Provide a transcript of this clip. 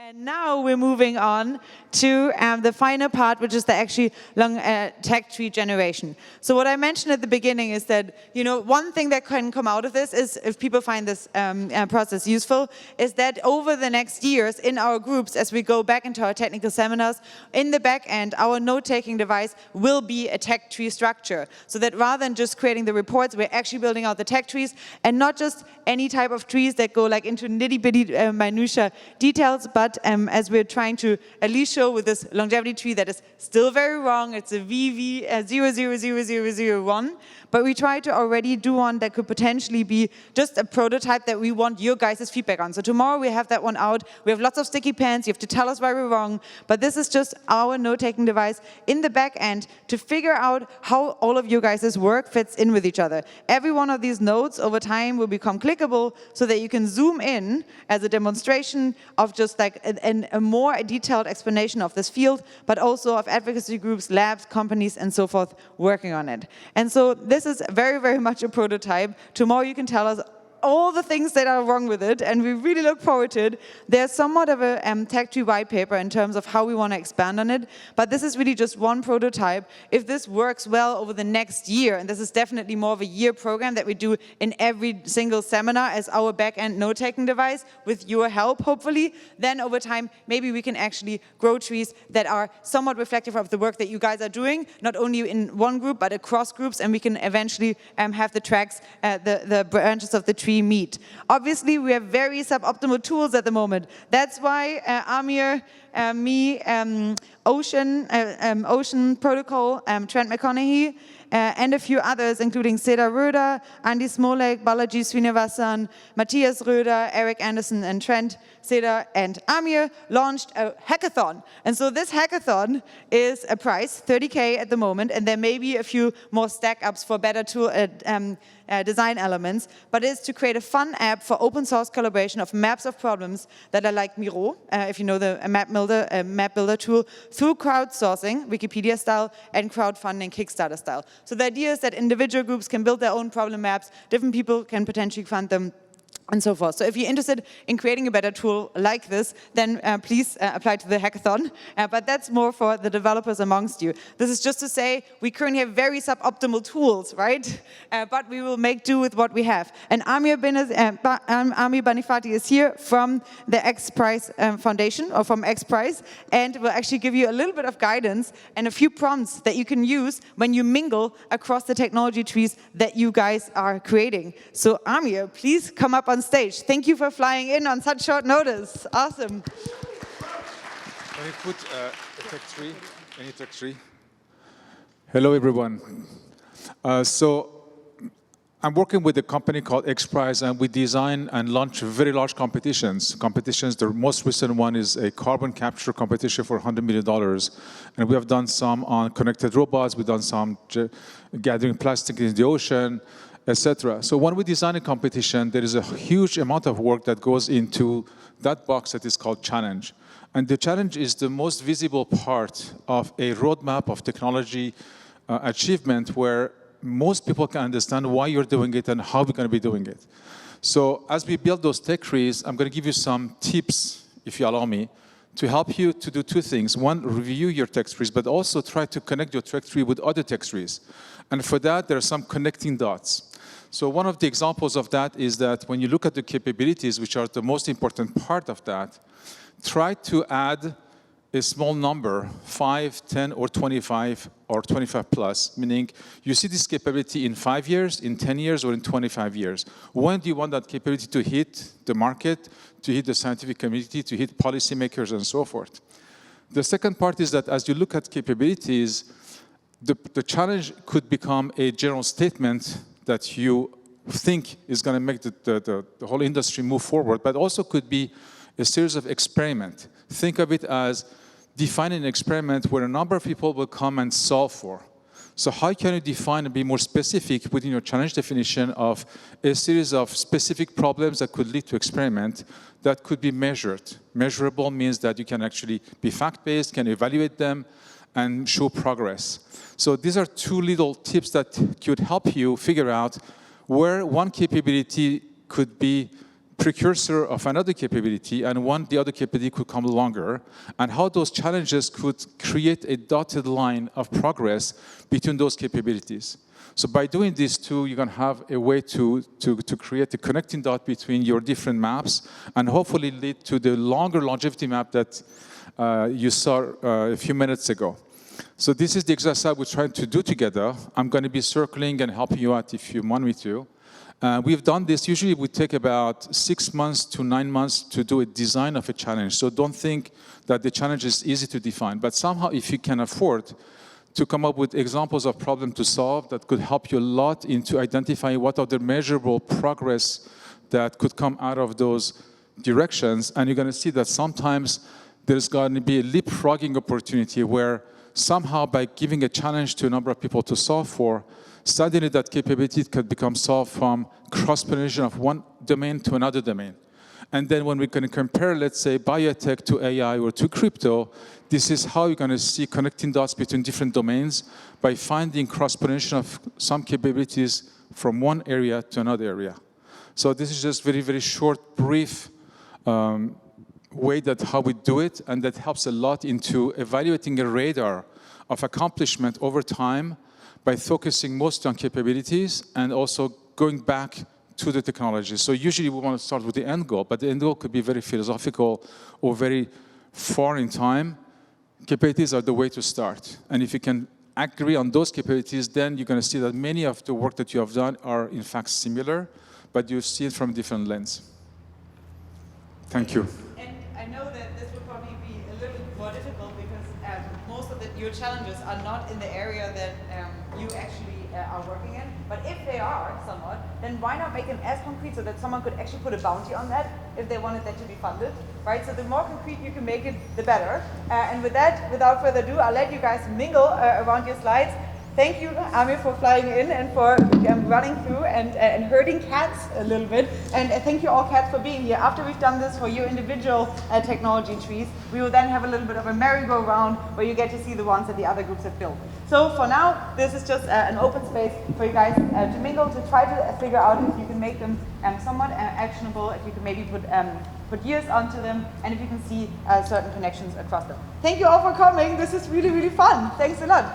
And now we're moving on to the final part, which is the actually long tech tree generation. So what I mentioned at the beginning is that, you know, one thing that can come out of this is, if people find this process useful, is that over the next years in our groups, as we go back into our technical seminars, in the back end, our note-taking device will be a tech tree structure. So that rather than just creating the reports, we're actually building out the tech trees, and not just any type of trees that go like into nitty-bitty minutia details, but as we're trying to at least show with this longevity tree that is still very wrong, it's a VV000001, but we try to already do one that could potentially be just a prototype that we want your guys' feedback on. So tomorrow we have that one out. We have lots of sticky pens. You have to tell us why we're wrong, but this is just our note-taking device in the back end to figure out how all of you guys' work fits in with each other. Every one of these nodes over time will become clickable so that you can zoom in as a demonstration of just like a more detailed explanation of this field, but also of advocacy groups, labs, companies, and so forth working on it. And so this is very, very much a prototype. Tomorrow you can tell us all the things that are wrong with it, and we really look forward to it. There's somewhat of a tech tree white paper in terms of how we want to expand on it, but this is really just one prototype. If this works well over the next year, and this is definitely more of a year program that we do in every single seminar as our back-end note-taking device, with your help, hopefully, then over time, maybe we can actually grow trees that are somewhat reflective of the work that you guys are doing, not only in one group, but across groups, and we can eventually have the tracks, the branches of the tree meet. Obviously, we have very suboptimal tools at the moment. That's why Amir, me, Ocean Protocol, Trent McConaughey, and a few others, including Seda Röder, Andy Smolek, Balaji Srinivasan, Matthias Röder, Eric Anderson, and Trent, Seda, and Amir launched a hackathon. And so this hackathon is a prize, 30K at the moment, and there may be a few more stack-ups for better tool design elements, but it's to create a fun app for open source collaboration of maps of problems that are like Miro, if you know the map builder tool, through crowdsourcing, Wikipedia style, and crowdfunding, Kickstarter style. So the idea is that individual groups can build their own problem maps, different people can potentially fund them, and so forth. So if you're interested in creating a better tool like this, then please apply to the hackathon. But that's more for the developers amongst you. This is just to say we currently have very suboptimal tools, right? But we will make do with what we have. And Amir Banifati is here from the X Prize Foundation, or from X Prize, and will actually give you a little bit of guidance and a few prompts that you can use when you mingle across the technology trees that you guys are creating. So Amir, please come up on stage. Thank you for flying in on such short notice. Awesome. Can we put a tech tree? Any tech tree? Hello, everyone. So I'm working with a company called X Prize, and we design and launch very large competitions. The most recent one is a carbon capture competition for $100 million. And we have done some on connected robots. We've done some gathering plastic in the ocean, etc. So when we design a competition, there is a huge amount of work that goes into that box that is called challenge. And the challenge is the most visible part of a roadmap of technology achievement, where most people can understand why you're doing it and how we're going to be doing it. So as we build those tech trees, I'm going to give you some tips, if you allow me, to help you to do two things. One, review your tech trees, but also try to connect your tech tree with other tech trees. And for that, there are some connecting dots. So one of the examples of that is that when you look at the capabilities, which are the most important part of that, try to add a small number, 5, 10, or 25, or 25 plus, meaning you see this capability in 5 years, in 10 years, or in 25 years. When do you want that capability to hit the market, to hit the scientific community, to hit policymakers, and so forth? The second part is that as you look at capabilities, the challenge could become a general statement that you think is going to make the whole industry move forward, but also could be a series of experiments. Think of it as defining an experiment where a number of people will come and solve for. So how can you define and be more specific within your challenge definition of a series of specific problems that could lead to experiment that could be measured? Measurable means that you can actually be fact-based, can evaluate them, and show progress. So these are two little tips that could help you figure out where one capability could be precursor of another capability, and when the other capability could come longer, and how those challenges could create a dotted line of progress between those capabilities. So by doing these two, you're going to have a way to create a connecting dot between your different maps, and hopefully lead to the longer longevity map that you saw a few minutes ago. So this is the exercise we're trying to do together. I'm going to be circling and helping you out if you want me to. We've done this, usually we take about 6 months to 9 months to do a design of a challenge. So don't think that the challenge is easy to define, but somehow if you can afford to come up with examples of problems to solve that could help you a lot into identifying what are the measurable progress that could come out of those directions. And you're going to see that sometimes there's going to be a leapfrogging opportunity where somehow by giving a challenge to a number of people to solve for, suddenly that capability could become solved from cross-pollination of one domain to another domain. And then when we're going to compare, let's say, biotech to AI or to crypto, this is how you're going to see connecting dots between different domains by finding cross-pollination of some capabilities from one area to another area. So this is just very, very short, brief way that how we do it, and that helps a lot into evaluating a radar of accomplishment over time by focusing mostly on capabilities and also going back to the technology. So usually we want to start with the end goal, but the end goal could be very philosophical or very far in time. Capabilities are the way to start. And if you can agree on those capabilities, then you're going to see that many of the work that you have done are in fact similar, but you see it from a different lens. Thank you. And I know that this will probably be a little bit more difficult because most of your challenges are not in the area that you actually are working in. But if they are somewhat, then why not make them as concrete so that someone could actually put a bounty on that if they wanted that to be funded, right? So the more concrete you can make it, the better. And with that, without further ado, I'll let you guys mingle around your slides. Thank you, Amir, for flying in and for running through and herding cats a little bit. And thank you all cats for being here. After we've done this for your individual technology trees, we will then have a little bit of a merry-go-round where you get to see the ones that the other groups have built. So for now, this is just an open space for you guys to mingle, to try to figure out if you can make them somewhat actionable, if you can maybe put years onto them, and if you can see certain connections across them. Thank you all for coming. This is really, really fun. Thanks a lot.